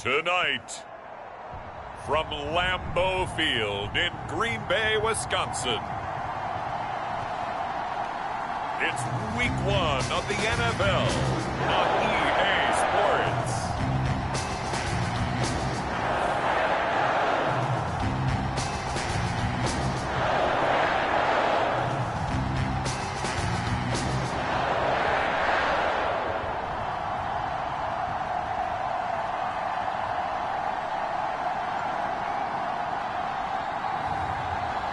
Tonight, from Lambeau Field in Green Bay, Wisconsin, it's week 1 of the NFL on EA Sports.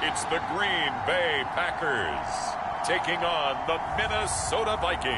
It's the Green Bay Packers taking on the Minnesota Vikings.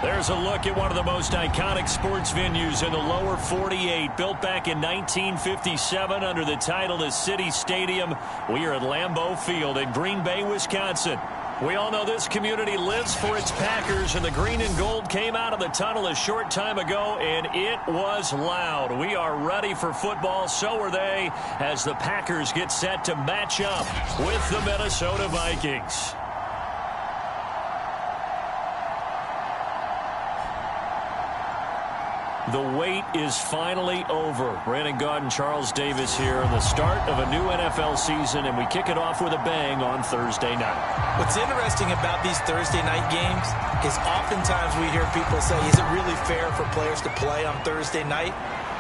There's a look at one of the most iconic sports venues in the lower 48. Built back in 1957 under the title of City Stadium. We are at Lambeau Field in Green Bay, Wisconsin. We all know this community lives for its Packers, and the green and gold came out of the tunnel a short time ago, and it was loud. We are ready for football, so are they, as the Packers get set to match up with the Minnesota Vikings. The wait is finally over. Brandon Gaudin, Charles Davis here on the start of a new NFL season, and we kick it off with a bang on Thursday night. What's interesting about these Thursday night games is oftentimes we hear people say, is it really fair for players to play on Thursday night?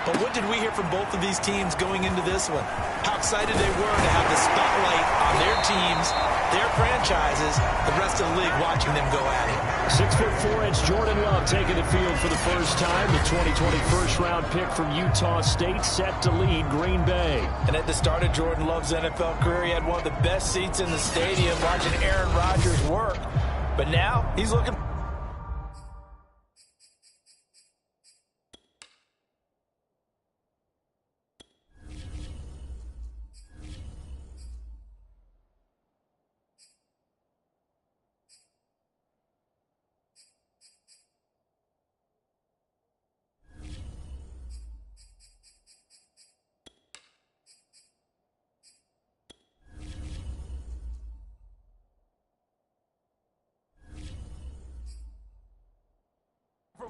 But what did we hear from both of these teams going into this one? How excited they were to have the spotlight on their teams, their franchises, the rest of the league watching them go at it. 6'4" Jordan Love taking the field for the first time. The 2020 first-round pick from Utah State set to lead Green Bay. And at the start of Jordan Love's NFL career, he had one of the best seats in the stadium watching Aaron Rodgers work. But now he's looking...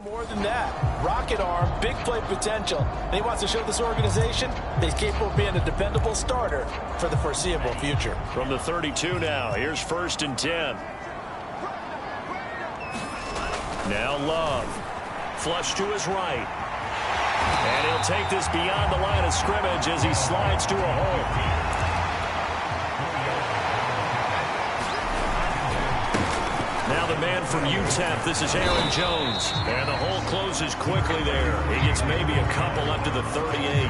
more than that. Rocket arm, big play potential. And he wants to show this organization that he's capable of being a dependable starter for the foreseeable future. From the 32 now, here's 1st and 10. Now Love. Flush to his right. And he'll take this beyond the line of scrimmage as he slides to a hole. Now the man from UTEP, this is Aaron Jones. And the hole closes quickly there. He gets maybe a couple up to the 38.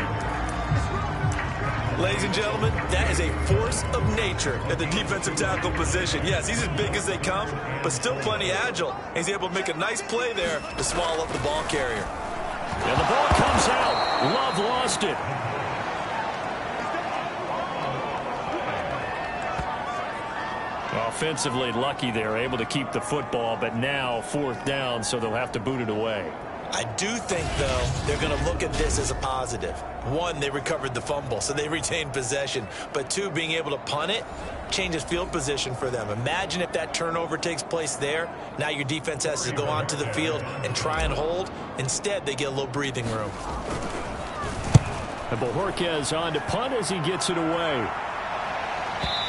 Ladies and gentlemen, that is a force of nature at the defensive tackle position. Yes, he's as big as they come, but still plenty agile. He's able to make a nice play there to swallow up the ball carrier. And the ball comes out. Love lost it. Offensively lucky they're able to keep the football, but now 4th down, so they'll have to boot it away. I do think, though, they're going to look at this as a positive. 1, they recovered the fumble, so they retained possession. But 2, being able to punt it changes field position for them. Imagine if that turnover takes place there. Now your defense has to go onto the field and try and hold. Instead, they get a little breathing room. And Bojorquez on to punt as he gets it away.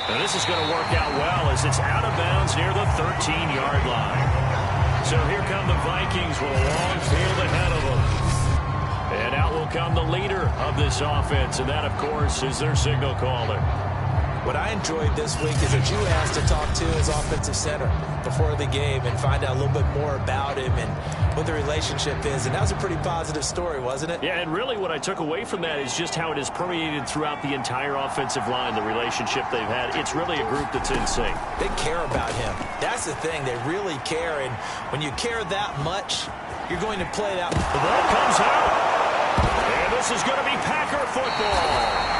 And this is going to work out well as it's out of bounds near the 13-yard line. So here come the Vikings with a long field ahead of them. And out will come the leader of this offense, and that, of course, is their signal caller. What I enjoyed this week is that you asked to talk to his offensive center before the game and find out a little bit more about him and what the relationship is. And that was a pretty positive story, wasn't it? Yeah, and really what I took away from that is just how it has permeated throughout the entire offensive line, the relationship they've had. It's really a group that's in sync. They care about him. That's the thing. They really care. And when you care that much, you're going to play it out. The ball comes out. And this is going to be Packer football.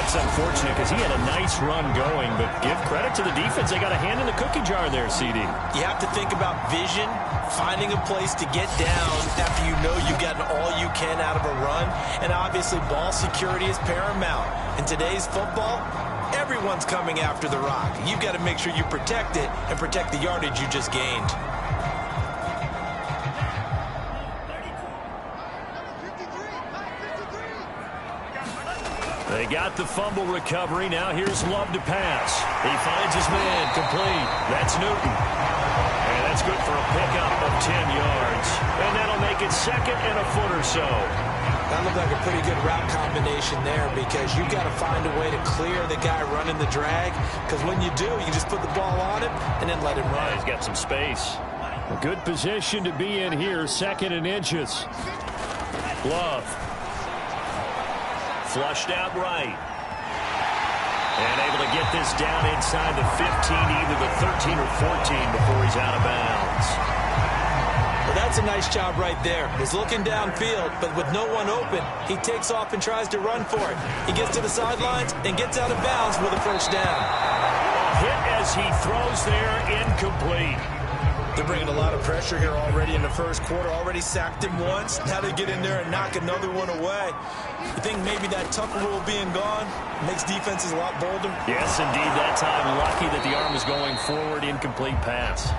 That's unfortunate because he had a nice run going, but give credit to the defense. They got a hand in the cookie jar there, CD. You have to think about vision, finding a place to get down after you know you've gotten all you can out of a run, and obviously ball security is paramount. In today's football, everyone one's coming after the rock. You've got to make sure you protect it and protect the yardage you just gained. They got the fumble recovery. Now here's Love to pass. He finds his man complete. That's Newton. And that's good for a pickup of 10 yards. And that'll make it second and a foot or so. That looked like a pretty good route combination there because you've got to find a way to clear the guy running the drag. Because when you do, you just put the ball on him and then let him run. Yeah, he's got some space. A good position to be in here, second and inches. Love. Flushed out right. And able to get this down inside the 15, either the 13 or 14 before he's out of bounds. Well, that's a nice job right there. He's looking downfield, but with no one open, he takes off and tries to run for it. He gets to the sidelines and gets out of bounds with a first down. Hit as he throws there, incomplete. They're bringing a lot of pressure here already in the first quarter. Already sacked him once. Now they get in there and knock another one away. You think maybe that Tucker rule being gone makes defenses a lot bolder? Yes, indeed. That time, lucky that the arm was going forward. Incomplete pass.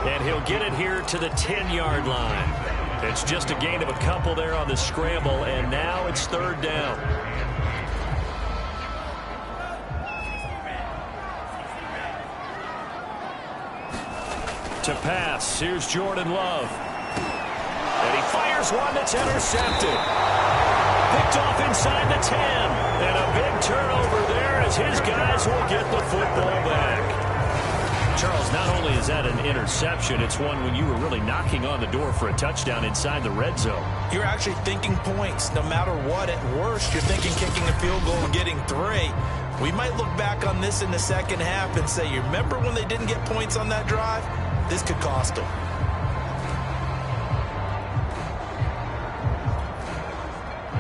And he'll get it here to the 10-yard line. It's just a gain of a couple there on the scramble, and now it's third down. To pass, here's Jordan Love. And he fires one that's intercepted. Picked off inside the 10. And a big turnover there as his guys will get the football back. Charles, not only is that an interception, it's one when you were really knocking on the door for a touchdown inside the red zone. You're actually thinking points no matter what. At worst, you're thinking kicking a field goal and getting 3. We might look back on this in the second half and say, you remember when they didn't get points on that drive? This could cost them.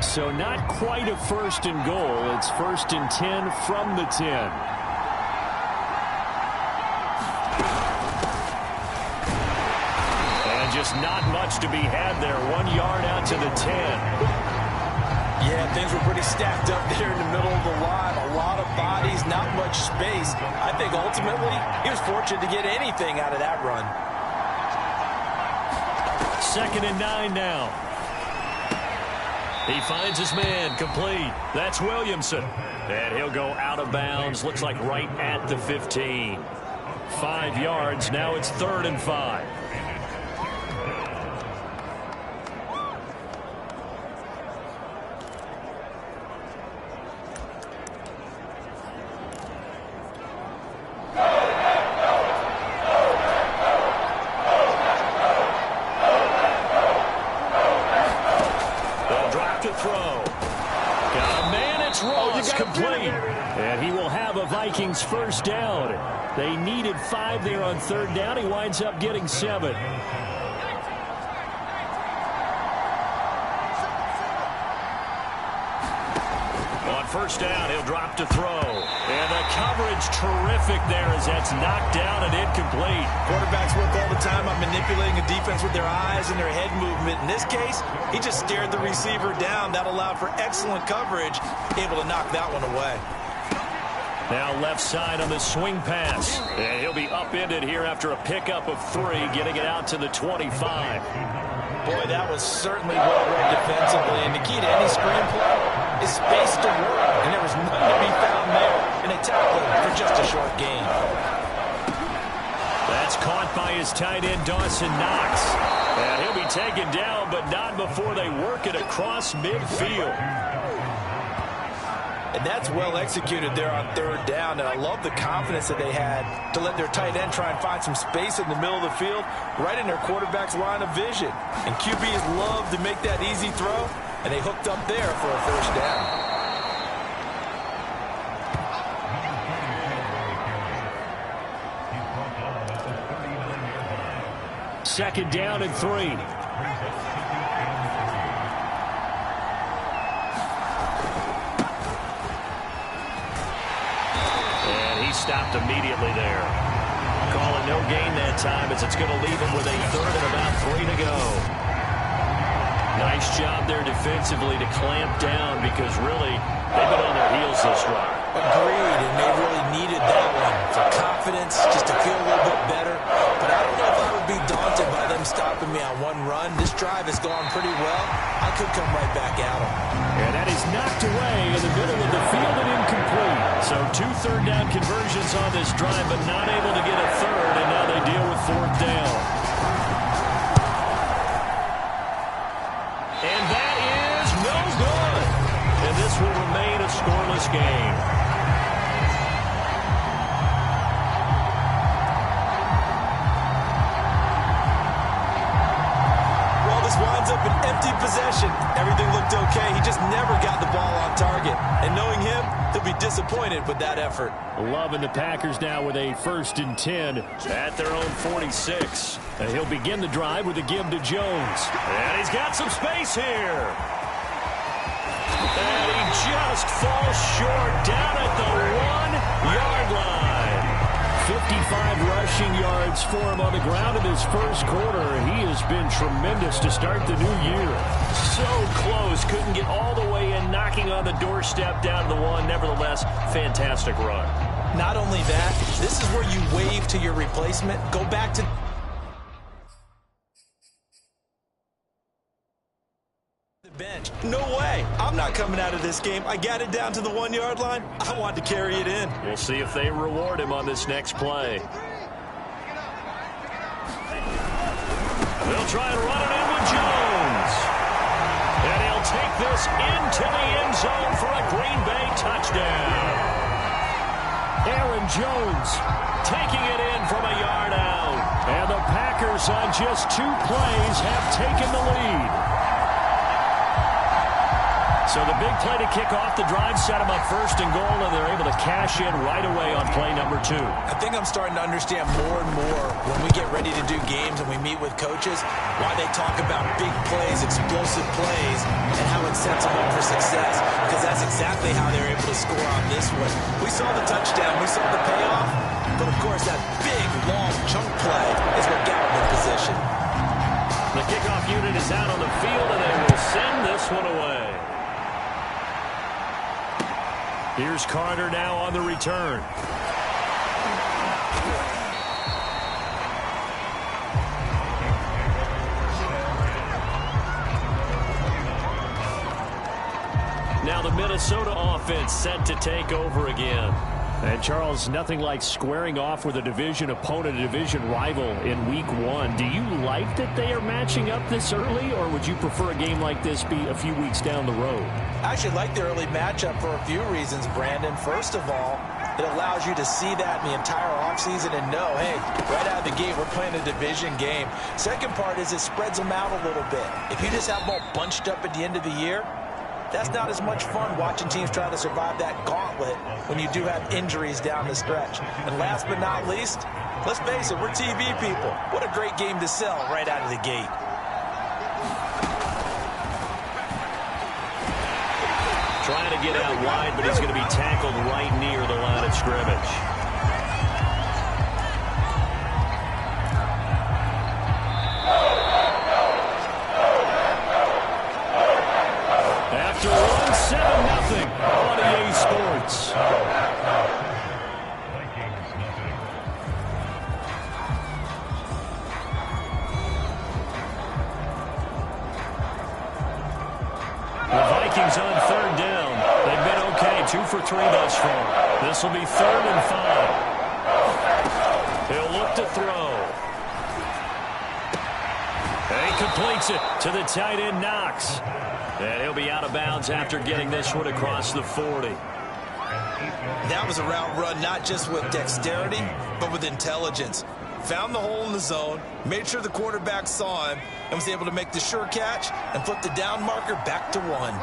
So not quite a first and goal. It's first and 10 from the 10. And just not much to be had there. 1 yard out to the 10. Yeah, things were pretty stacked up there in the middle of the line. A lot of bodies, not much space. I think ultimately he was fortunate to get anything out of that run. Second and 9 now. He finds his man complete. That's Williamson. And he'll go out of bounds. Looks like right at the 15. 5 yards. Now it's third and 5. Vikings first down. They needed 5 there on third down. He winds up getting 7. On first down, he'll drop to throw. And the coverage terrific there as that's knocked down and incomplete. Quarterbacks work all the time on manipulating a defense with their eyes and their head movement. In this case, he just stared the receiver down. That allowed for excellent coverage, able to knock that one away. Now left side on the swing pass. And he'll be upended here after a pickup of 3, getting it out to the 25. Boy, that was certainly well read defensively. And the key to any screenplay is space to work. And there was none to be found there. And they tackled him for just a short gain. That's caught by his tight end, Dawson Knox. And he'll be taken down, but not before they work it across midfield. And that's well executed there on third down. And I love the confidence that they had to let their tight end try and find some space in the middle of the field, right in their quarterback's line of vision. And QBs love to make that easy throw, and they hooked up there for a first down. Second down and 3. Stopped immediately there. Calling no gain that time as it's going to leave him with a third and about 3 to go. Nice job there defensively to clamp down because really they've been on their heels this drive. Agreed, and they really needed that one for confidence, just to feel a little bit better. But I don't know if I would be daunted by them stopping me on one run. This drive has gone pretty well. I could come right back at them. And that is knocked away in the middle of the field and incomplete. So 2 third-down conversions on this drive, but not able to get a third, and now they deal with 4th down. And that is no good. And this will remain a scoreless game. Winds up an empty possession. Everything looked okay. He just never got the ball on target. And knowing him, he'll be disappointed with that effort. Loving the Packers now with a 1st and 10 at their own 46. And he'll begin the drive with a give to Jones. And he's got some space here. And he just falls short down at the 1-yard line. 55 rushing yards for him on the ground in his first quarter. He has been tremendous to start the new year. So close. Couldn't get all the way in, knocking on the doorstep down to the 1. Nevertheless, fantastic run. Not only that, this is where you wave to your replacement. Go back to the bench. No way. I'm not coming out of this game. I got it down to the 1-yard line. I want to carry it in. We'll see if they reward him on this next play. They'll try and run it in with Jones. And he'll take this into the end zone for a Green Bay touchdown. Aaron Jones taking it in from a yard out. And the Packers on just 2 plays have taken the lead. So the big play to kick off the drive set them up 1st and goal, and they're able to cash in right away on play number 2. I think I'm starting to understand more and more when we get ready to do games and we meet with coaches why they talk about big plays, explosive plays, and how it sets them up for success, because that's exactly how they're able to score on this one. We saw the touchdown. We saw the payoff. But, of course, that big, long chunk play is what got them in position. The kickoff unit is out on the field, and they will send this one away. Here's Carter now on the return. Now the Minnesota offense set to take over again. And, Charles, nothing like squaring off with a division opponent, a division rival in Week 1. Do you like that they are matching up this early, or would you prefer a game like this be a few weeks down the road? I actually like the early matchup for a few reasons, Brandon. First of all, it allows you to see that in the entire offseason and know, hey, right out of the gate, we're playing a division game. Second part is it spreads them out a little bit. If you just have them all bunched up at the end of the year, that's not as much fun watching teams try to survive that gauntlet when you do have injuries down the stretch. And last but not least, let's face it, we're TV people. What a great game to sell right out of the gate. Trying to get out wide, but he's going to be tackled right near the line of scrimmage. After 7-0 on EA Sports. The Vikings on 3rd down. They've been okay, 2 for 3 thus far. This will be 3rd and 5. He'll look to throw. And he completes it to the tight end, Knox. And he'll be out of bounds after getting this one across the 40. That was a route run not just with dexterity, but with intelligence. Found the hole in the zone, made sure the quarterback saw him, and was able to make the sure catch and flip the down marker back to 1.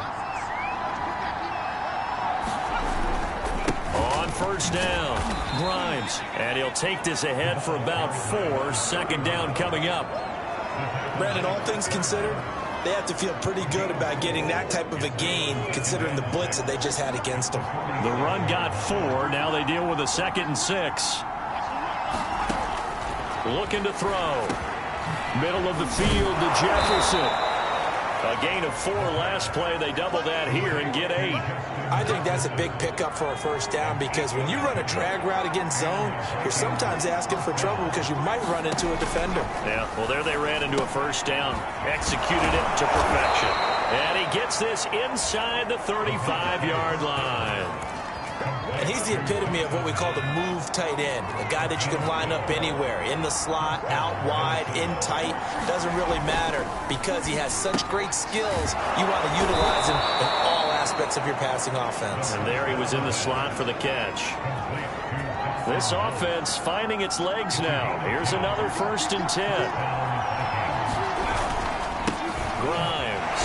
On 1st down, Grimes. And he'll take this ahead for about 4. 2nd down coming up. Brandon, all things considered, they have to feel pretty good about getting that type of a gain, considering the blitz that they just had against them. The run got 4. Now they deal with a 2nd and 6. Looking to throw. Middle of the field to Jefferson. A gain of 4 last play. They double that here and get 8. I think that's a big pickup for a first down because when you run a drag route against zone, you're sometimes asking for trouble because you might run into a defender. Yeah, well, there they ran into a first down. Executed it to perfection. And he gets this inside the 35-yard line. And he's the epitome of what we call the move tight end, a guy that you can line up anywhere, in the slot, out wide, in tight, doesn't really matter because he has such great skills. You want to utilize him in all aspects of your passing offense. And there he was in the slot for the catch. This offense finding its legs now. Here's another 1st and 10. Grimes.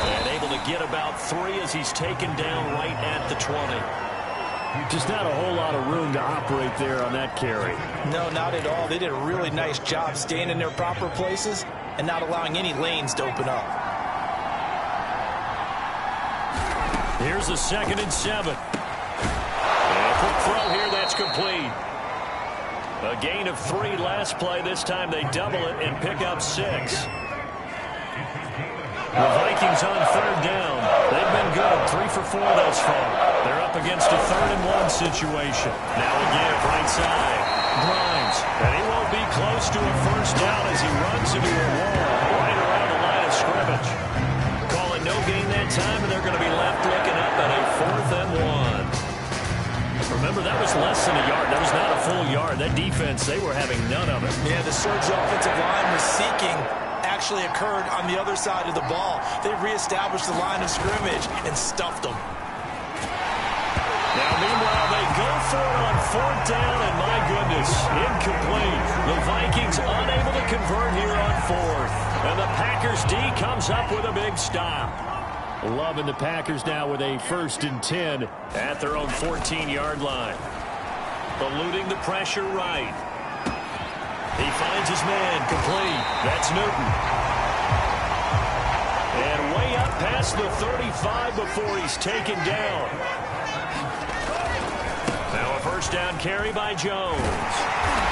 And able to get about 3 as he's taken down right at the 20. Just not a whole lot of room to operate there on that carry. No, not at all. They did a really nice job staying in their proper places and not allowing any lanes to open up. Here's the 2nd and 7. And a quick throw here, that's complete. A gain of 3 last play. This time they double it and pick up 6. The Vikings on 3rd down. They've been good. 3 for 4 thus far. They're up against a 3rd and 1 situation. Now again, right side. Grimes. And he won't be close to a first down as he runs into a wall right around the line of scrimmage. Call it no gain that time, and they're going to be left looking up at a 4th and 1. Remember, that was less than a yard. That was not a full yard. That defense, they were having none of it. Yeah, the surge offensive line was seeking actually occurred on the other side of the ball. They reestablished the line of scrimmage and stuffed them. Now, meanwhile, they go for it on 4th down, and my goodness, incomplete. The Vikings unable to convert here on 4th. And the Packers D comes up with a big stop. Loving the Packers now with a 1st and 10 at their own 14-yard line. Eluding the pressure right. He finds his man, complete. That's Newton. And way up past the 35 before he's taken down. Now a first down carry by Jones.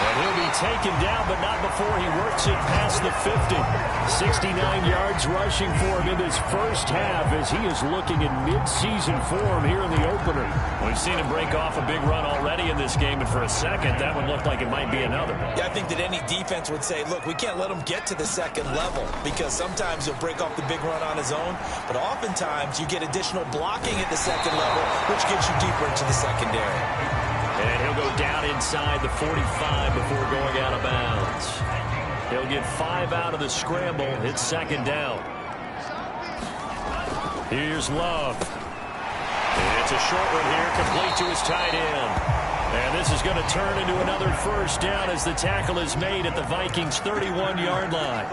And he'll be taken down, but not before he works it past the 50. 69 yards rushing for him in his first half as he is looking in mid-season form here in the opener. We've seen him break off a big run already in this game, and for a second, that one looked like it might be another. Yeah, I think that any defense would say, look, we can't let him get to the 2nd level because sometimes he'll break off the big run on his own, but oftentimes you get additional blocking at the 2nd level, which gets you deeper into the secondary. And he'll go down inside the 45 before going out of bounds. He'll get 5 out of the scramble. It's 2nd down. Here's Love. It's a short one here, complete to his tight end. And this is going to turn into another first down as the tackle is made at the Vikings' 31-yard line.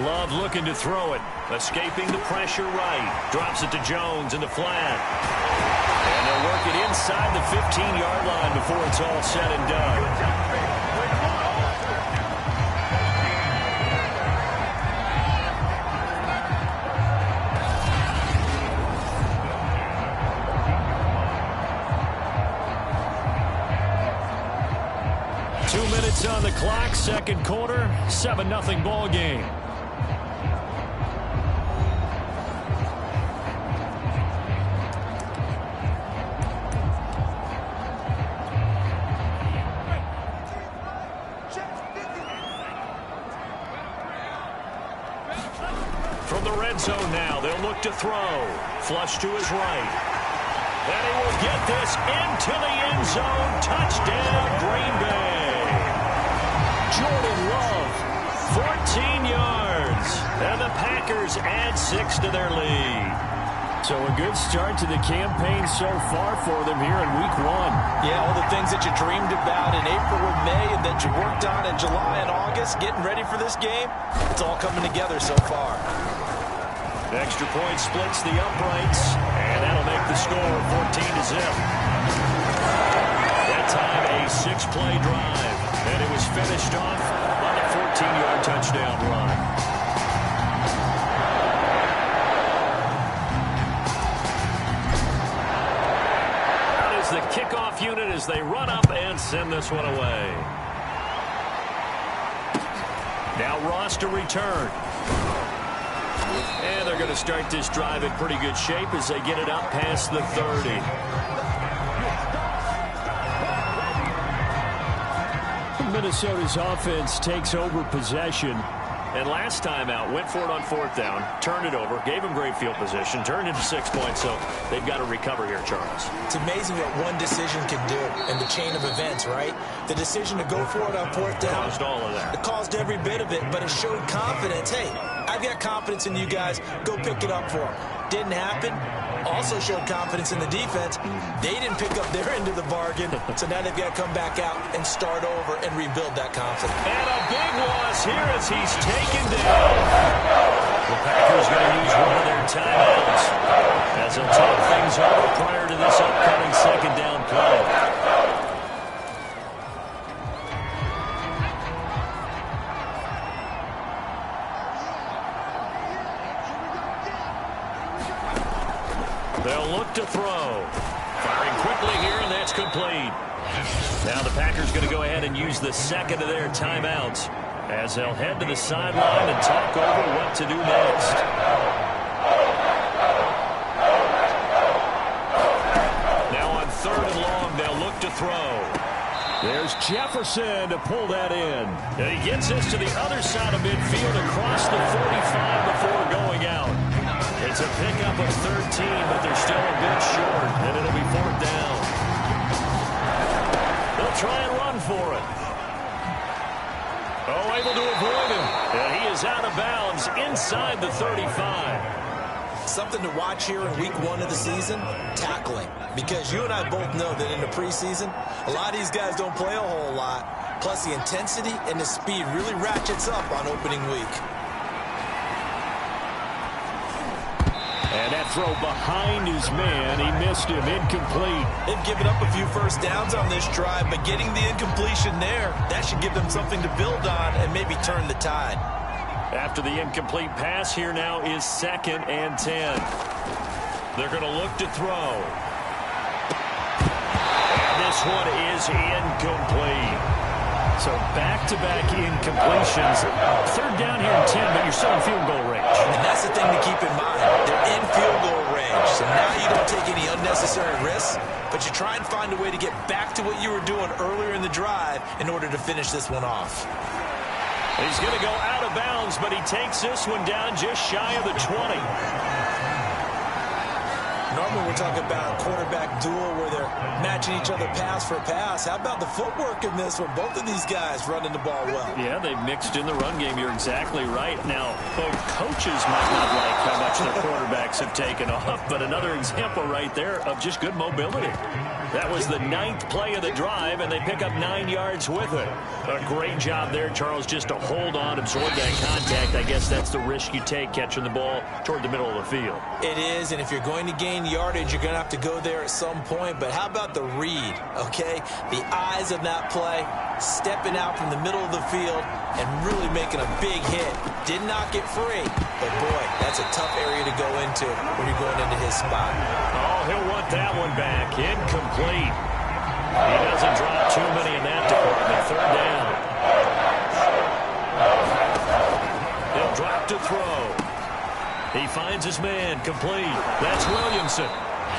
Love looking to throw it. Escaping the pressure right. Drops it to Jones in the flat. And they'll work it inside the 15-yard line before it's all said and done. 2 minutes on the clock, 2nd quarter, 7-0 ball game. From the red zone now, they'll look to throw. Flush to his right. And he will get this into the end zone. Touchdown, Green Bay. Jordan Love, 14 yards. And the Packers add 6 to their lead. So a good start to the campaign so far for them here in Week 1. Yeah, all the things that you dreamed about in April and May and that you worked on in July and August, getting ready for this game, it's all coming together so far. Extra point splits the uprights, and that'll make the score 14-0. That time a 6-play drive, and it was finished off on a 14-yard touchdown run. That is the kickoff unit as they run up and send this one away. Now Ross to return. And they're going to start this drive in pretty good shape as they get it up past the 30. Minnesota's offense takes over possession. And last time out, went for it on 4th down, turned it over, gave them great field position, turned into 6 points, so they've got to recover here, Charles. It's amazing what one decision can do in the chain of events, right? The decision to go for it on 4th down. Caused all of that. It caused every bit of it, but it showed confidence. Hey, I've got confidence in you guys. Go pick it up for them. Didn't happen. Also showed confidence in the defense. They didn't pick up their end of the bargain, so now they've got to come back out and start over and rebuild that confidence. And a big loss here as he's taken down. The Packers going to use one of their timeouts as they'll talk things over prior to this upcoming 2nd down play. They'll look to throw. Firing quickly here, and that's complete. Now the Packers going to go ahead and use the 2nd of their timeouts as they'll head to the sideline and talk over what to do next. Now on 3rd and long, they'll look to throw. There's Jefferson to pull that in. And he gets this to the other side of midfield across the 45 before going out. It's a pickup of 13, but they're still a bit short, and it'll be 4th down. They'll try and run for it. Oh, able to avoid him. And he is out of bounds inside the 35. Something to watch here in week 1 of the season, tackling. Because you and I both know that in the preseason, a lot of these guys don't play a whole lot. Plus, the intensity and the speed really ratchets up on opening week. And that throw behind his man, he missed him, incomplete. They've given up a few first downs on this drive, but getting the incompletion there, that should give them something to build on and maybe turn the tide. After the incomplete pass, here now is 2nd and 10. They're going to look to throw. And this one is incomplete. So back-to-back incompletions. 3rd down here and 10, but you're still in field goal range. And that's the thing to keep in mind. They're in field goal range. So now you don't take any unnecessary risks, but you try and find a way to get back to what you were doing earlier in the drive in order to finish this one off. He's going to go out of bounds, but he takes this one down just shy of the 20. Normally we're talking about a quarterback duel where they're matching each other pass for pass. How about the footwork in this one? Both of these guys running the ball well. Yeah, they've mixed in the run game. You're exactly right. Now, both coaches might not like how much their quarterbacks have taken off, but another example right there of just good mobility. That was the 9th play of the drive, and they pick up 9 yards with it. A great job there, Charles, just to hold on, absorb that contact. I guess that's the risk you take catching the ball toward the middle of the field. It is, and if you're going to gain yardage, you're going to have to go there at some point. But how about the read, okay? The eyes of that play, stepping out from the middle of the field and really making a big hit. Did not get free, but boy, that's a tough area to go into when you're going into his spot. Oh, he'll want that one back. Incomplete. He doesn't drop too many in that department. 3rd down. He'll drop to throw. He finds his man. Complete. That's Williamson.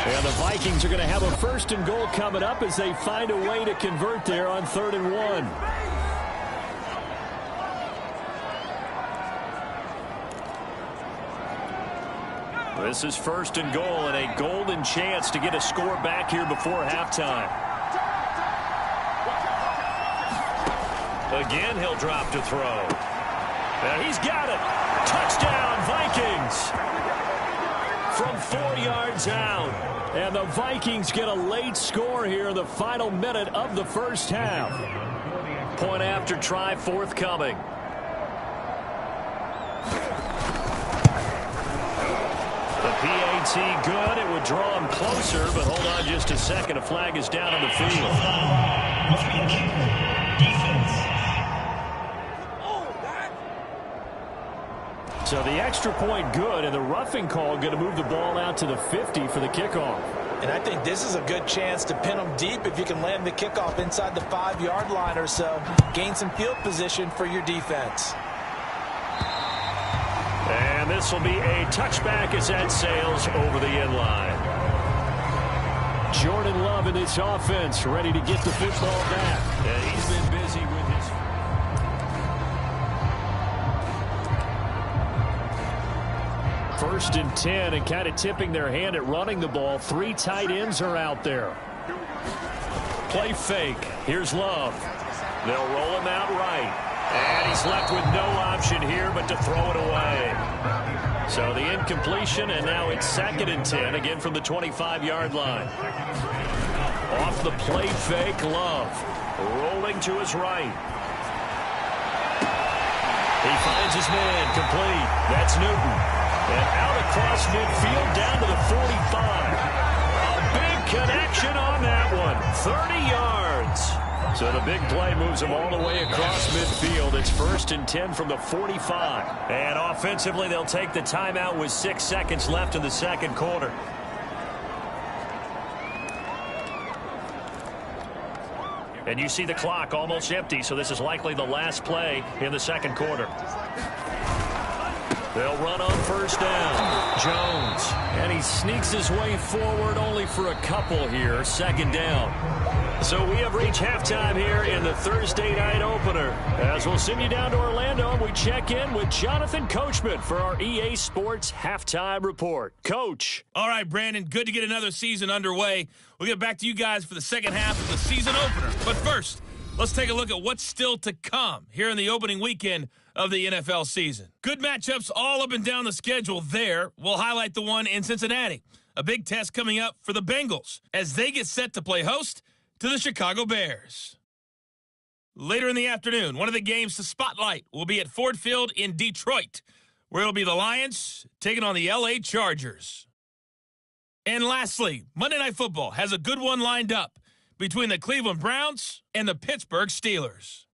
And the Vikings are going to have a 1st and goal coming up as they find a way to convert there on 3rd and 1. This is 1st and goal and a golden chance to get a score back here before halftime. Again, he'll drop to throw. And he's got it. Touchdown, Vikings. From 4 yards out. And the Vikings get a late score here in the final minute of the 1st half. Point after try forthcoming. The PAT good. It would draw him closer, but hold on just a second. A flag is down on the field. So the extra point good, and the roughing call going to move the ball out to the 50 for the kickoff. And I think this is a good chance to pin them deep if you can land the kickoff inside the 5-yard line or so. Gain some field position for your defense. this will be a touchback as that sails over the end line. Jordan Love in this offense, ready to get the football back. And he's been busy with his... First and 10, and kind of tipping their hand at running the ball. 3 tight ends are out there. Play fake. Here's Love. They'll roll him out right. And he's left with no option here but to throw it away. So the incompletion, and now it's 2nd and 10, again from the 25-yard line. Off the play fake, Love. Rolling to his right. He finds his man, complete. That's Newton. And out across midfield, down to the 45. A big connection on that one. 30 yards. So the big play moves him all the way across midfield. It's 1st and 10 from the 45. And offensively, they'll take the timeout with 6 seconds left in the second quarter. And you see the clock almost empty, so this is likely the last play in the second quarter. They'll run on 1st down. Jones. And he sneaks his way forward only for a couple here. 2nd down. So we have reached halftime here in the Thursday night opener. As we'll send you down to Orlando, we check in with Jonathan Coachman for our EA Sports Halftime Report. Coach. All right, Brandon, good to get another season underway. We'll get back to you guys for the second half of the season opener. But first, let's take a look at what's still to come here in the opening weekend of the NFL season. Good matchups all up and down the schedule there. We'll highlight the one in Cincinnati. A big test coming up for the Bengals as they get set to play host to the Chicago Bears. Later in the afternoon, one of the games to spotlight will be at Ford Field in Detroit, where it'll be the Lions taking on the LA Chargers. And lastly, Monday Night Football has a good one lined up between the Cleveland Browns and the Pittsburgh Steelers.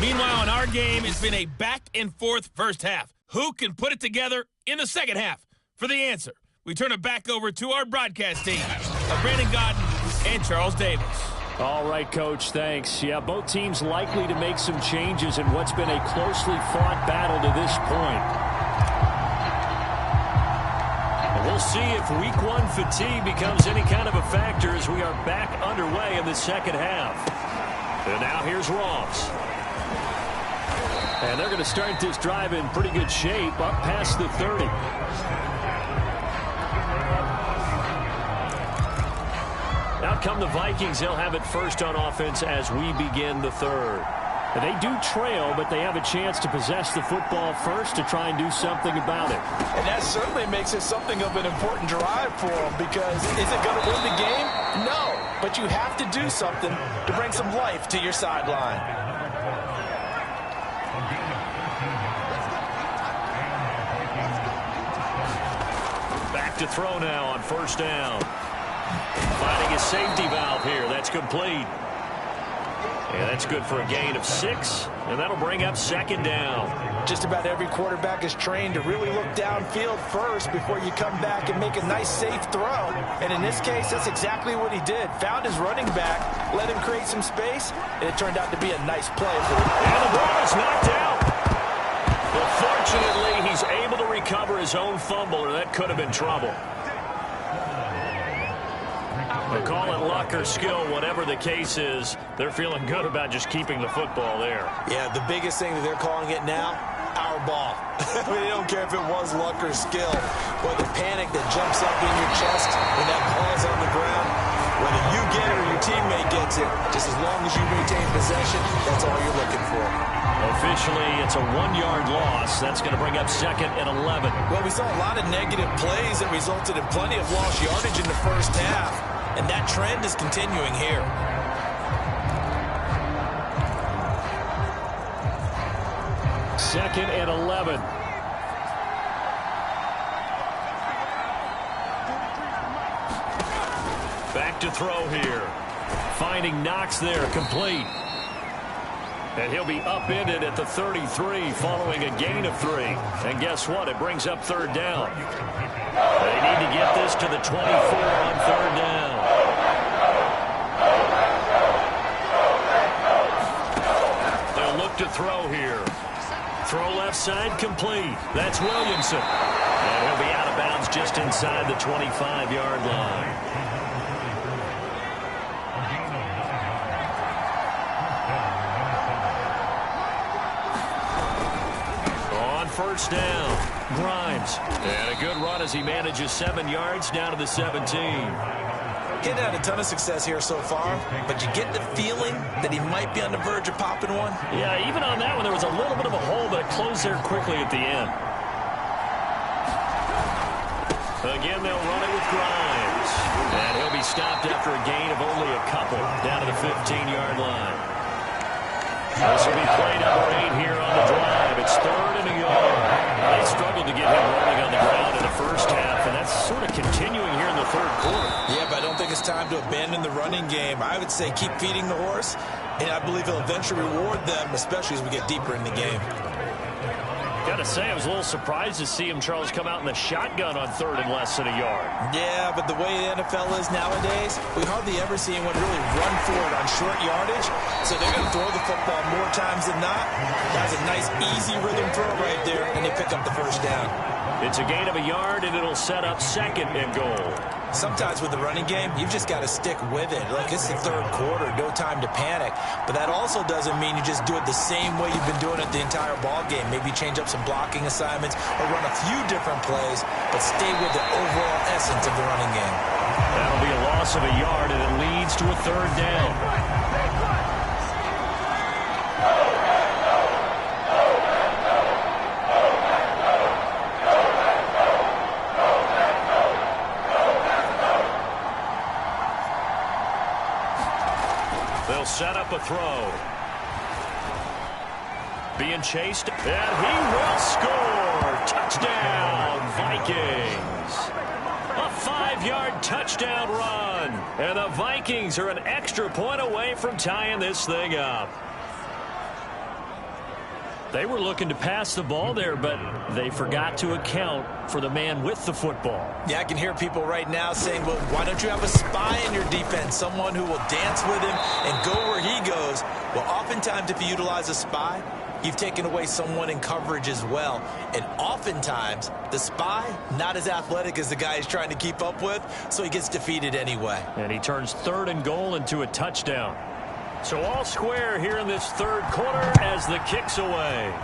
Meanwhile, in our game, it's been a back-and-forth first half. Who can put it together in the second half? For the answer, we turn it back over to our broadcast team of Brandon Godden and Charles Davis. All right, Coach, thanks. Yeah, both teams likely to make some changes in what's been a closely fought battle to this point. And we'll see if Week 1 fatigue becomes any kind of a factor as we are back underway in the second half. And now here's Ross. And they're going to start this drive in pretty good shape, up past the 30. Out come the Vikings. They'll have it first on offense as we begin the third. And they do trail, but they have a chance to possess the football first to try and do something about it. And that certainly makes it something of an important drive for them, because is it going to win the game? No, but you have to do something to bring some life to your sideline. Back to throw now on 1st down. Finding a safety valve here. That's complete. And that's good for a gain of 6. And that'll bring up 2nd down. Just about every quarterback is trained to really look downfield first before you come back and make a nice, safe throw. And in this case, that's exactly what he did. Found his running back, let him create some space, and it turned out to be a nice play for him. And the ball is knocked out. Well, fortunately, he's able to recover his own fumble, or that could have been trouble. They call it luck or skill, whatever the case is. They're feeling good about just keeping the football there. Yeah, the biggest thing that they're calling it now, our ball. I mean, they don't care if it was luck or skill. But the panic that jumps up in your chest when that ball's on the ground, whether you get it or your teammate gets it, just as long as you maintain possession, that's all you're looking for. Officially, it's a 1-yard loss. That's going to bring up 2nd and 11. Well, we saw a lot of negative plays that resulted in plenty of lost yardage in the first half. And that trend is continuing here. Second and 11. Back to throw here. Finding Knox there, complete. And he'll be upended at the 33 following a gain of 3. And guess what? It brings up 3rd down. They need to get this to the 24 on 3rd down. They'll look to throw here. Throw left side complete. That's Williamson. And he'll be out of bounds just inside the 25-yard line. On first down, Grimes. And a good run as he manages 7 yards down to the 17. Getting had a ton of success here so far, but you get the feeling that he might be on the verge of popping one. Yeah, even on that one, there was a little bit of a hole, but it closed there quickly at the end. Again, they'll run it with Grimes. And he'll be stopped after a gain of only a couple down to the 15-yard line. This will be play number 8 here on the drive. It's 3rd and a yard. They struggled to get him rolling on the ground in the first half, and that's sort of continuing here in the 3rd quarter. Yeah, but I don't think it's time to abandon the running game. I would say keep feeding the horse, and I believe he'll eventually reward them, especially as we get deeper in the game. Got to say, I was a little surprised to see him, Charles, come out in the shotgun on 3rd and less than a yard. Yeah, but the way the NFL is nowadays, we hardly ever see anyone really run for it on short yardage, so they're going to throw the football more times than not. That's a nice, easy rhythm throw right there, and they pick up the first down. It's a gain of a yard, and it'll set up 2nd and goal. Sometimes with the running game, you've just got to stick with it. Look, it's the 3rd quarter, no time to panic. But that also doesn't mean you just do it the same way you've been doing it the entire ball game. Maybe change up some blocking assignments or run a few different plays, but stay with the overall essence of the running game. That'll be a loss of a yard, and it leads to a 3rd down. They'll set up a throw. Being chased, and he will score. Touchdown, Vikings. A 5-yard touchdown run. And the Vikings are an extra point away from tying this thing up. They were looking to pass the ball there, but they forgot to account for the man with the football. Yeah, I can hear people right now saying, well, why don't you have a spy in your defense, someone who will dance with him and go where he goes? Well, oftentimes if you utilize a spy, you've taken away someone in coverage as well. And oftentimes, the spy, not as athletic as the guy he's trying to keep up with, so he gets defeated anyway. And he turns 3rd and goal into a touchdown. So all square here in this 3rd quarter as the kick's away.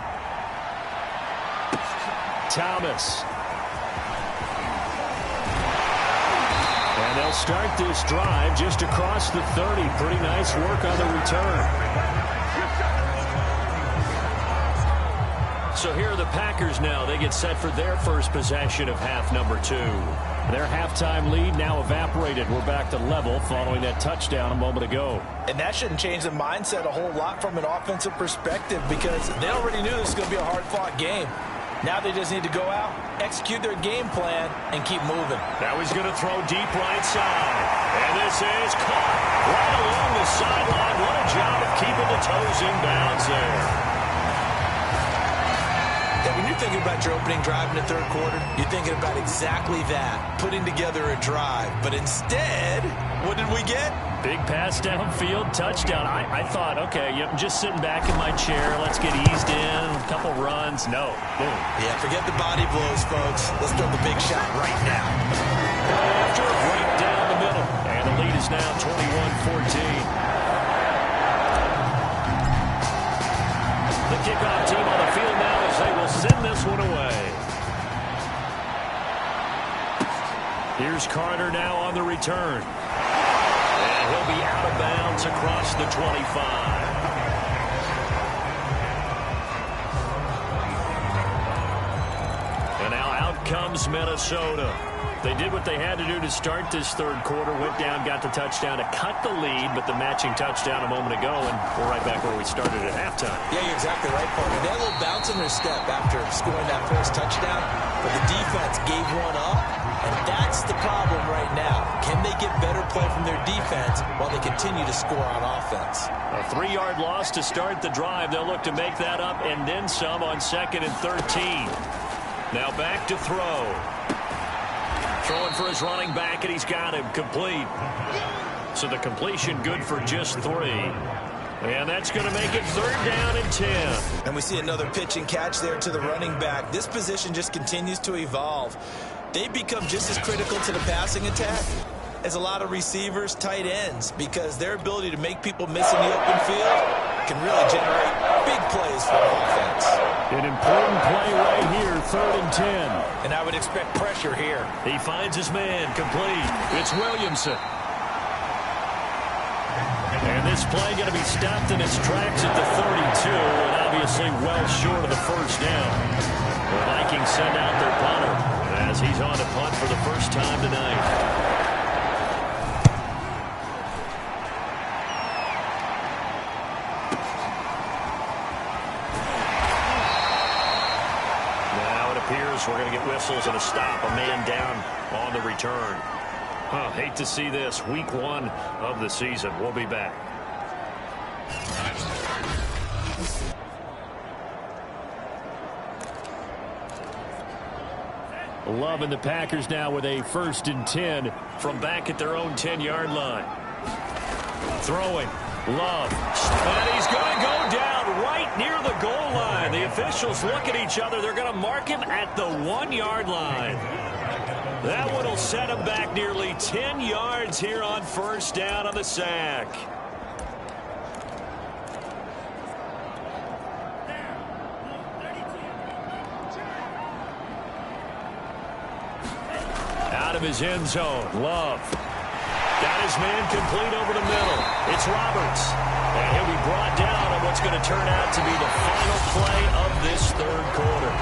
Thomas. And they'll start this drive just across the 30. Pretty nice work on the return. So here are the Packers now. They get set for their first possession of half number 2. Their halftime lead now evaporated. We're back to level following that touchdown a moment ago. And that shouldn't change the mindset a whole lot from an offensive perspective because they already knew this was going to be a hard-fought game. Now they just need to go out, execute their game plan, and keep moving. Now he's going to throw deep right side. And this is caught right along the sideline. What a job of keeping the toes in bounds there. When you're thinking about your opening drive in the 3rd quarter, you're thinking about exactly that, putting together a drive. But instead, what did we get? Big pass downfield, touchdown. I thought, okay, I'm just sitting back in my chair. Let's get eased in, a couple runs. No. Boom. Yeah, forget the body blows, folks. Let's throw the big shot right now. After a break down the middle. And the lead is now 21-14. The kickoff team on the field now as they will send this one away. Here's Carter now on the return. And he'll be out of bounds across the 25. And now out comes Minnesota. They did what they had to do to start this 3rd quarter, went down, got the touchdown to cut the lead, but the matching touchdown a moment ago, and we're right back where we started at halftime. Yeah, you're exactly right, partner. They had a little bounce in their step after scoring that first touchdown, but the defense gave one up, and that's the problem right now. Can they get better play from their defense while they continue to score on offense? A 3-yard loss to start the drive. They'll look to make that up and then some on 2nd and 13. Now back to throw. Throwing for his running back, and he's got him complete. So the completion good for just 3. And that's going to make it 3rd down and 10. And we see another pitch and catch there to the running back. This position just continues to evolve. They become just as critical to the passing attack as a lot of receivers, tight ends, because their ability to make people miss in the open field can really generate big plays for offense. An important play right here, 3rd and 10. And I would expect pressure here. He finds his man, complete. It's Williamson. And this play going to be stopped in its tracks at the 32, and obviously well short of the 1st down. The Vikings send out their punter as he's on to punt for the first time tonight. We're going to get whistles and a stop, a man down on the return. Hate to see this. Week 1 of the season. We'll be back. Loving the Packers now with a 1st and 10 from back at their own 10-yard line. Throwing. Love. And he's going to go down right near the goal line. The officials look at each other. They're going to mark him at the 1-yard line. That one will set him back nearly 10 yards here on 1st down on the sack. Out of his end zone. Love. Got his man complete over the middle. It's Roberts. And he'll be brought down on what's going to turn out to be the final play of this 3rd quarter.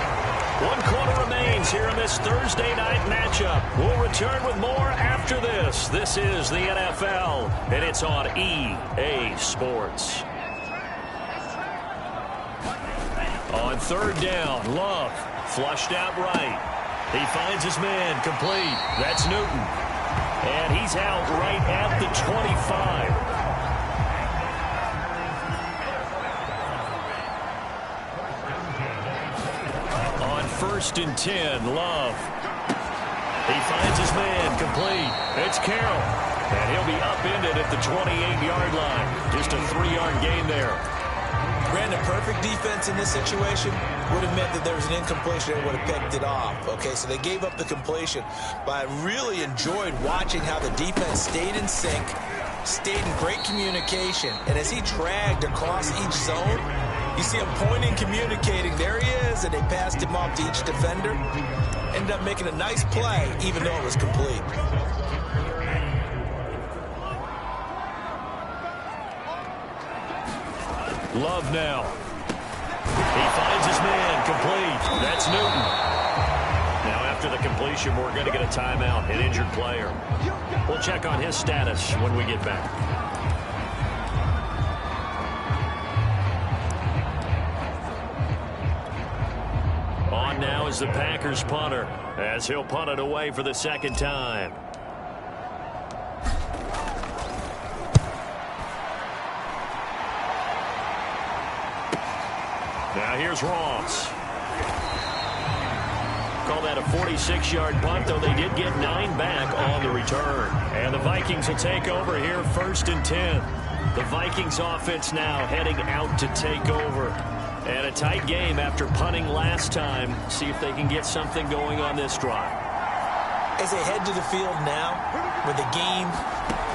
1 quarter remains here in this Thursday night matchup. We'll return with more after this. This is the NFL, and it's on EA Sports. On 3rd down, Love flushed out right. He finds his man complete. That's Newton. And he's out right at the 25. On 1st and 10, Love. He finds his man complete. It's Carroll. And he'll be upended at the 28-yard line. Just a 3-yard gain there. Brandon, perfect defense in this situation would have meant that there was an incompletion and would have picked it off. Okay, so they gave up the completion. But I really enjoyed watching how the defense stayed in sync, stayed in great communication. And as he dragged across each zone, you see him pointing, communicating. There he is, and they passed him off to each defender. Ended up making a nice play, even though it was complete. Love now. He finds his man complete. That's Newton. Now after the completion, we're going to get a timeout, an injured player. We'll check on his status when we get back. On now is the Packers punter as he'll punt it away for the 2nd time. Now here's Ross. Call that a 46-yard punt, though they did get 9 back on the return. And the Vikings will take over here 1st and 10. The Vikings offense now heading out to take over. And a tight game after punting last time. See if they can get something going on this drive. As they head to the field now, with the game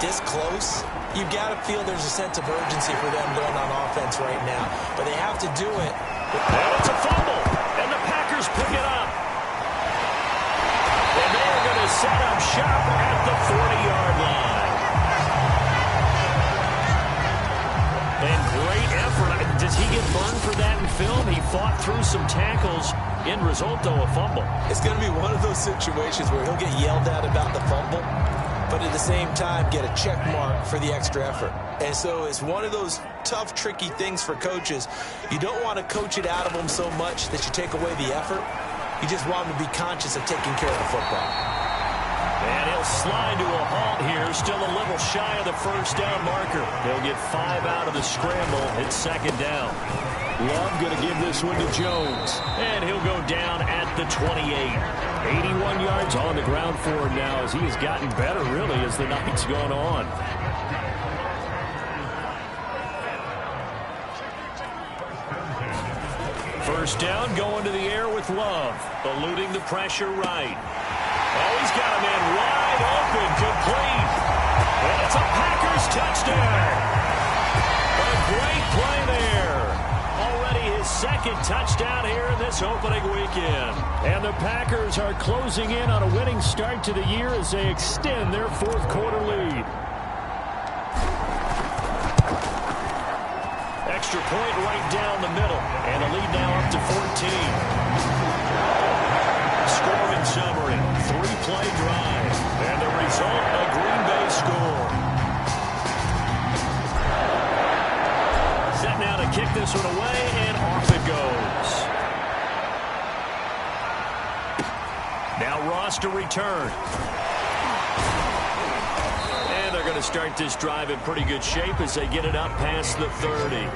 this close, you've got to feel there's a sense of urgency for them going on offense right now. But they have to do it. And it's a fumble, and the Packers pick it up. And they are going to set up shop at the 40-yard line. And great effort. Does he get burned for that in film? He fought through some tackles. End result, though, a fumble. It's going to be one of those situations where he'll get yelled at about the fumble, but at the same time get a check mark for the extra effort. And so it's one of those tough, tricky things for coaches. You don't want to coach it out of them so much that you take away the effort. You just want them to be conscious of taking care of the football. And he'll slide to a halt here, still a little shy of the 1st down marker. They'll get 5 out of the scramble. It's 2nd down. Love going to give this one to Jones. And he'll go down at the 28. 81 yards on the ground for him now as he has gotten better, really, as the night's gone on. First down, going to the air with Love, eluding the pressure right. Oh, he's got a man wide open, complete. And it's a Packers touchdown. A great play there. Already his second touchdown here in this opening weekend. And the Packers are closing in on a winning start to the year as they extend their fourth quarter lead. Extra point right down the middle. And the lead now up to 14. Scoring summary. 3-play drive. And the result, a Green Bay score. Set now to kick this one away, and off it goes. Now Ross to return. And they're going to start this drive in pretty good shape as they get it up past the 30.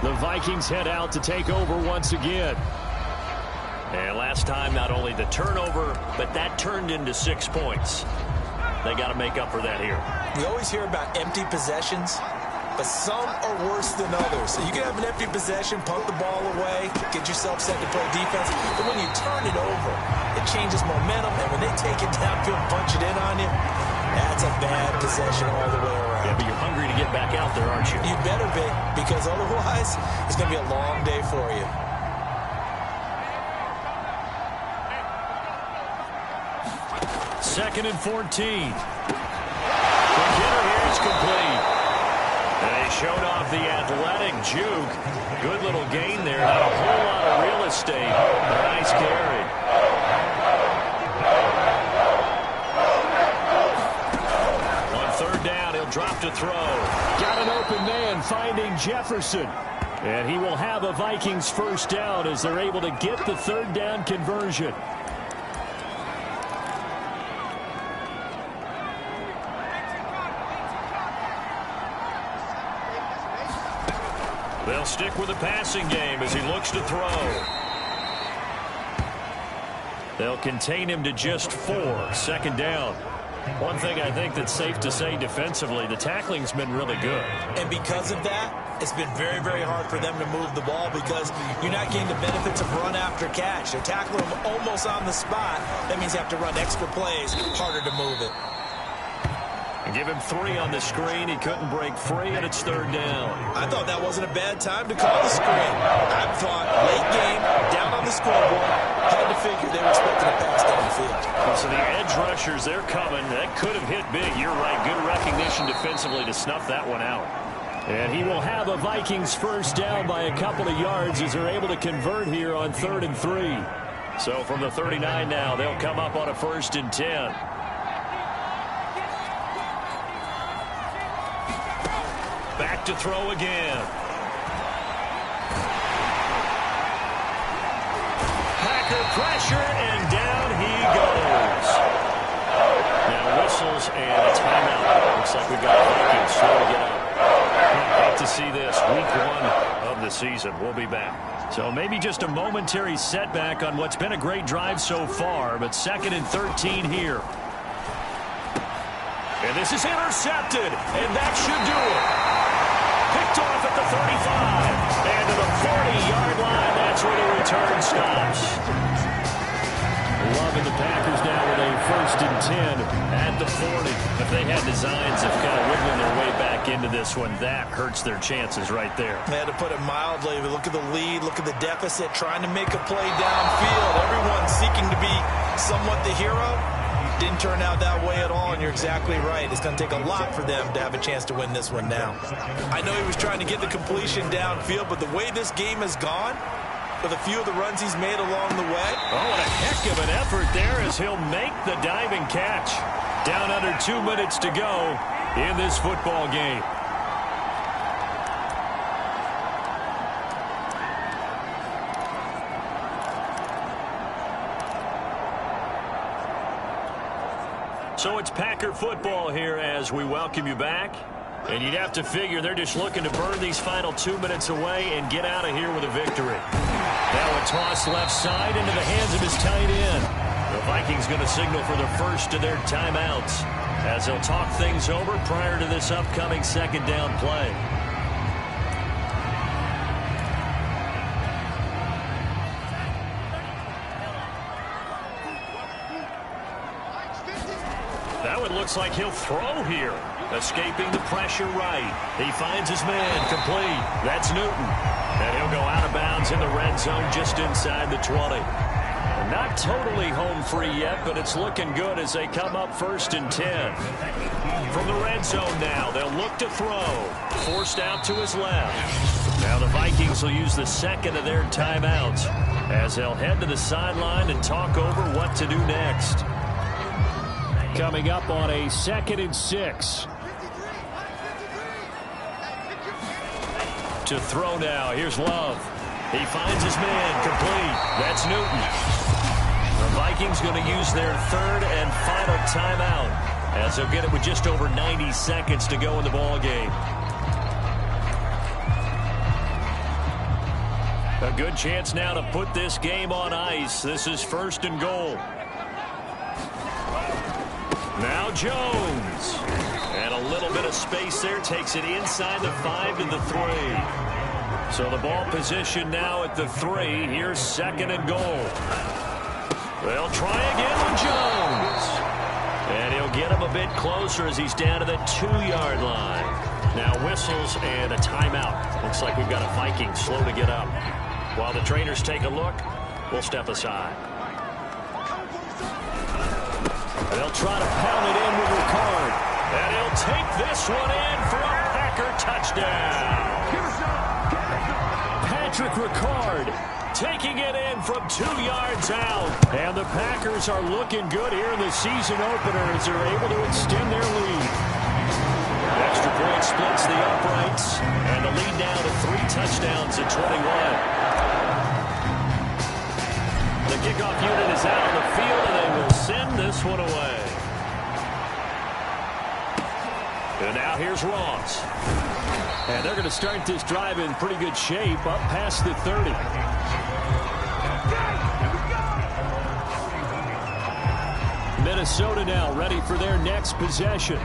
The Vikings head out to take over once again. And last time, not only the turnover, but that turned into 6 points. They got to make up for that here. We always hear about empty possessions, but some are worse than others. So you can have an empty possession, punt the ball away, get yourself set to play defense. But when you turn it over, it changes momentum. And when they take it downfield and punch it in on you, that's a bad possession all the way around. Yeah, but you're hungry to get back out there, aren't you? You better be, because otherwise it's going to be a long day for you. Second and 14. The hitter here is complete. And they showed off the athletic juke. Good little gain there. Not a whole lot of real estate. A nice carry. On third down, he'll drop to throw. Got an open man finding Jefferson. And he will have a Vikings first down as they're able to get the third down conversion. They'll stick with the passing game as he looks to throw. They'll contain him to just 4. Second down. One thing I think that's safe to say defensively, the tackling's been really good. And because of that, it's been very, very hard for them to move the ball because you're not getting the benefits of run after catch. They're tackling him almost on the spot. That means you have to run extra plays, harder to move it. Give him 3 on the screen. He couldn't break free, and it's third down. I thought that wasn't a bad time to call the screen. I thought late game, down on the scoreboard, had to figure they were expecting a pass down the field. So the edge rushers, they're coming. That could have hit big. You're right. Good recognition defensively to snuff that one out. And he will have a Vikings first down by a couple of yards as they're able to convert here on 3rd and 3. So from the 39 now, they'll come up on a 1st and 10. Back to throw again. Packer pressure, and down he goes. Now whistles and a timeout. Looks like we got Vikings slow to get up. Hate to see this. Week 1 of the season. We'll be back. So maybe just a momentary setback on what's been a great drive so far, but 2nd and 13 here. And this is intercepted, and that should do it. Picked off at the 35. And to the 40-yard line, that's where the return stops. Loving the Packers now with a 1st and 10 at the 40. If they had designs of kind of wiggling their way back into this one, that hurts their chances right there. They had to put it mildly. Look at the lead. Look at the deficit. Trying to make a play downfield. Everyone seeking to be somewhat the hero. Didn't turn out that way at all, and you're exactly right. It's going to take a lot for them to have a chance to win this one now. I know he was trying to get the completion downfield, but the way this game has gone, with a few of the runs he's made along the way. Oh, what a heck of an effort there as he'll make the diving catch. Down under 2 minutes to go in this football game. So it's Packer football here as we welcome you back. And you'd have to figure they're just looking to burn these final 2 minutes away and get out of here with a victory. Now a toss left side into the hands of his tight end. The Vikings going to signal for the first of their timeouts as they'll talk things over prior to this upcoming 2nd down play. looks like he'll throw here. Escaping the pressure right. He finds his man complete. That's Newton. And he'll go out of bounds in the red zone just inside the 20. Not totally home free yet, but it's looking good as they come up 1st and 10. From the red zone now, they'll look to throw. Forced out to his left. Now the Vikings will use the second of their timeouts as they'll head to the sideline and talk over what to do next. Coming up on a 2nd and 6. To throw now, here's Love. He finds his man complete. That's Newton. The Vikings going to use their 3rd and final timeout as they'll get it with just over 90 seconds to go in the ball game. A good chance now to put this game on ice. This is 1st and goal. Now Jones. And a little bit of space there. Takes it inside the 5 to the 3. So the ball position now at the 3. Here's 2nd and goal. They'll try again with Jones. And he'll get him a bit closer as he's down to the 2-yard line. Now whistles and a timeout. Looks like we've got a Viking slow to get up. While the trainers take a look, we'll step aside. They'll try to pound it in with Ricard. And he'll take this one in for a Packer touchdown. Patrick Ricard taking it in from 2 yards out. And the Packers are looking good here in the season opener as they're able to extend their lead. Extra point splits the uprights. And the lead now to 3 touchdowns at 21. The kickoff unit is out on the field, and they will send this one away. And now here's Ross. And they're going to start this drive in pretty good shape, up past the 30. Minnesota now ready for their next possession.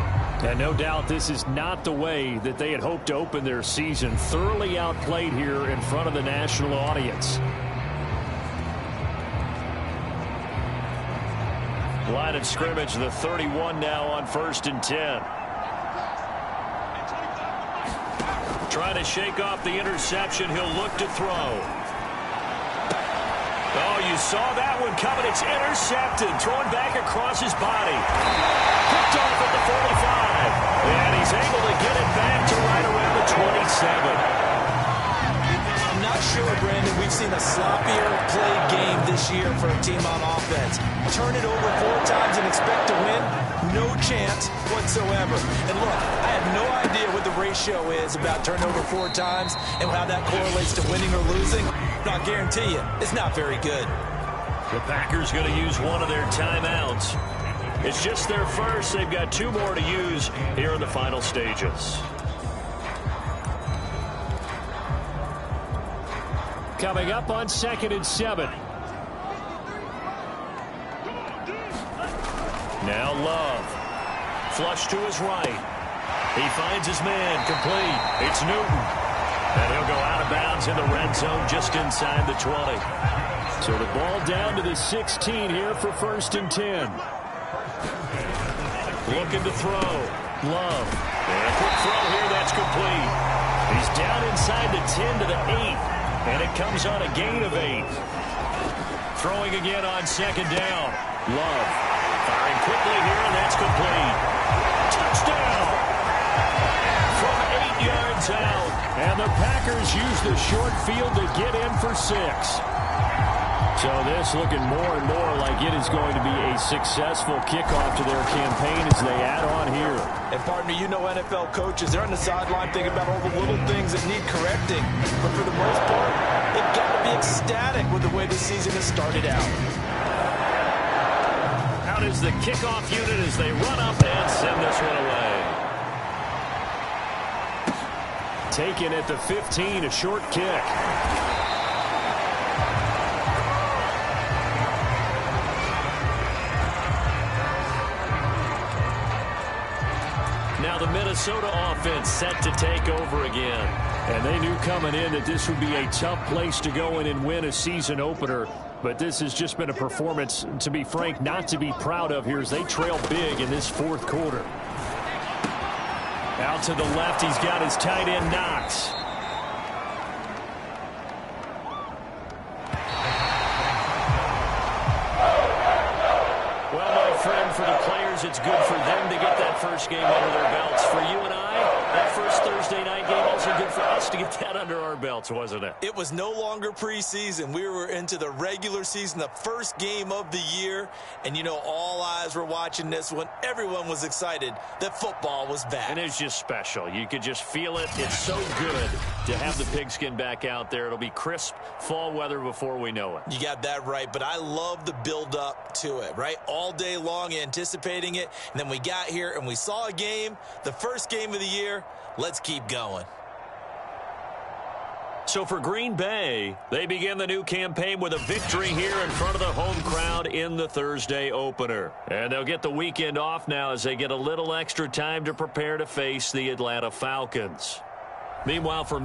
And no doubt this is not the way that they had hoped to open their season. Thoroughly outplayed here in front of the national audience. Line of scrimmage, the 31 now on 1st and 10. Trying to shake off the interception. He'll look to throw. Oh, you saw that one coming. It's intercepted. Throwing back across his body. Picked off at the 45. And he's able to get it back to right around the 27. I'm not sure, Brandon, we've seen a sloppier played game this year for a team on offense. Turn it over 4 times and expect to win? No chance whatsoever. And look, I have no idea what the ratio is about turnover 4 times and how that correlates to winning or losing. But I'll guarantee you, it's not very good. The Packers going to use one of their timeouts. It's just their first. They've got 2 more to use here in the final stages. Coming up on 2nd and 7. Now Love. Flush to his right. He finds his man complete. It's Newton. And he'll go out of bounds in the red zone just inside the 20. So the ball down to the 16 here for 1st and 10. Looking to throw. Love. And a quick throw here. That's complete. He's down inside the 10 to the 8. And it comes on a gain of 8. Throwing again on 2nd down. Love. Firing quickly here, and that's complete. Touchdown! From 8 yards out. And the Packers use the short field to get in for 6. So this looking more and more like it is going to be a successful kickoff to their campaign as they add on here. And partner, you know NFL coaches, they're on the sideline thinking about all the little things that need correcting. But for the most part, they've got to be ecstatic with the way the season has started out. Out is the kickoff unit as they run up and send this one away. Taken at the 15, a short kick. Now the Minnesota offense set to take over again. And they knew coming in that this would be a tough place to go in and win a season opener. But this has just been a performance, to be frank, not to be proud of here as they trail big in this fourth quarter. Out to the left, he's got his tight end, Knox. Well, my friend, for the players, it's good for them to get that first game under their belts. For you and I, that first Thursday night game, also good for us to get that under our belts, wasn't it? It was no longer preseason. We were into the regular season, the first game of the year. And, you know, all eyes were watching this one. Everyone was excited that football was back. And it's just special. You could just feel it. It's so good to have the pigskin back out there. It'll be crisp fall weather before we know it. You got that right, but I love the build-up to it, right? All day long anticipating it, and then we got here and we saw a game, the first game of the year. Let's keep going. So for Green Bay, they begin the new campaign with a victory here in front of the home crowd in the Thursday opener. And they'll get the weekend off now as they get a little extra time to prepare to face the Atlanta Falcons. Meanwhile, for